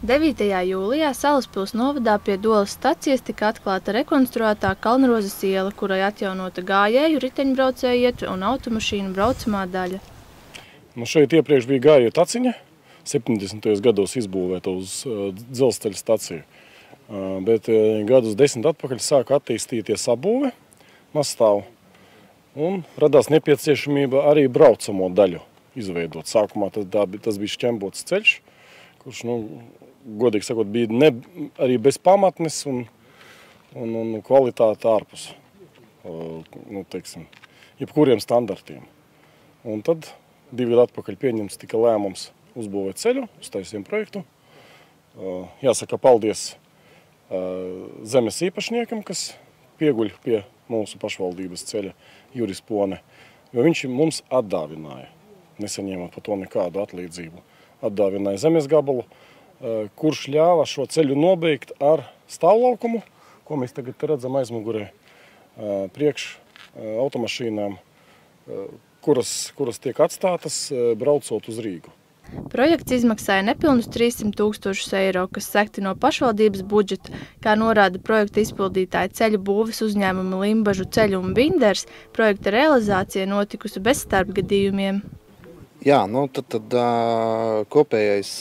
9. jūlijā Salaspils novadā pie Doles stacijas tika atklāta rekonstruētā Kalnrozes iela, kurai atjaunota gājēju, riteņbraucēju ietve un automašīnu braucamā daļa. Šeit iepriekš bija gājēju taciņa, 70. gados izbūvēta uz dzelzceļa staciju. Bet gadus 10 atpakaļ sāka attīstīties apbūve, mazstāvu, un radās nepieciešamība arī braucamo daļu izveidot. Sākumā tas bija šķembots ceļš, kurš, godīgi sakot, bija arī bez pamatnes un kvalitāte ārpus, jebkuriem standartiem. Un tad 2 gadu atpakaļ pieņemts tika lēmums uzbūvēt ceļu, uztaisījām projektu. Jāsaka paldies zemes īpašniekam, kas pieguļ pie mūsu pašvaldības ceļa Juris Pone, jo viņš mums atdāvināja, nesaņēma par to nekādu atlīdzību. Atdāvināja zemes gabalu, kurš ļāva šo ceļu nobeigt ar stāvlaukumu, ko mēs tagad redzam aizmugurē priekš automašīnām, kuras tiek atstātas braucot uz Rīgu. Projekts izmaksāja nepilnus 300 000 eiro, kas sekti no pašvaldības budžeta. Kā norāda projekta izpildītāja ceļu būves uzņēmuma Limbažu ceļu un Binders, projekta realizācija notikusi bez starpgadījumiem. Jā, tad kopējais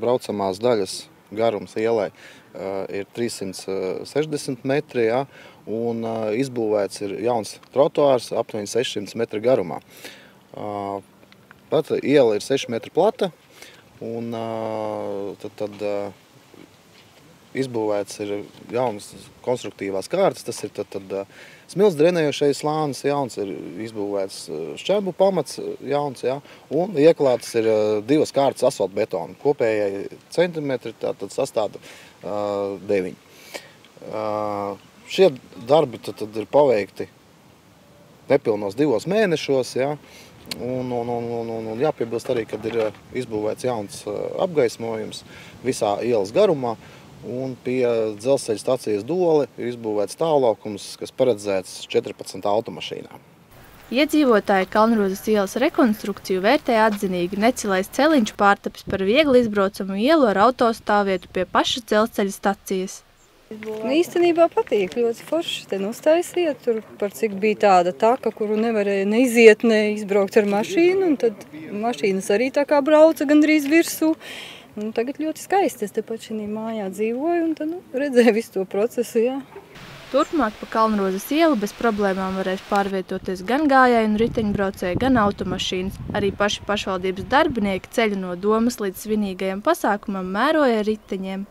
braucamās daļas garums ielai ir 360 metri, jā, un izbūvēts ir jauns trotuārs aptuveni 600 metri garumā. Pat iela ir 6 metri plata, un tad izbūvēts ir jaunas konstruktīvās kārtas, tas ir smilts drenējošais slānis jauns, ir izbūvēts šķēbu pamats jauns, jā, un ieklātas ir 2 kārtas asfaltbetonu. Kopējai centimetri tātad sastāda 9. Šie darbi tad ir paveikti nepilnos 2 mēnešos, jā, un jāpiebilst arī, kad ir izbūvēts jauns apgaismojums visā ielas garumā, un pie dzelzceļa stacijas Dole ir izbūvēts stāvlaukums, kas paredzēts 14 automašīnām. Iedzīvotāji Kalnrozes ielas rekonstrukciju vērtēja atzinīgi. Necilais celiņš pārtapis par viegli izbraucamu ielu ar autostāvvietu pie pašas dzelzceļa stacijas. Īstenībā patīk, ļoti forši te uztaisīja, tur par cik bija tāda taka, kuru nevarēja neiziet, neizbraukt ar mašīnu, un tad mašīnas arī tā kā brauca gandrīz virsū. Tagad ļoti skaisti, es te pat šī mājā dzīvoju, un tad redzēju visu to procesu, jā. Turpmāk pa Kalnrozes ielu bez problēmām varēs pārvietoties gan gājēji un riteņbraucēji, gan automašīnas. Arī paši pašvaldības darbinieki ceļu no domas līdz svinīgajam pasākumam mēroja ar riteņiem.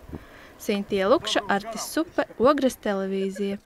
Sintija Lukša, Artis Supe, Ogres televīzija.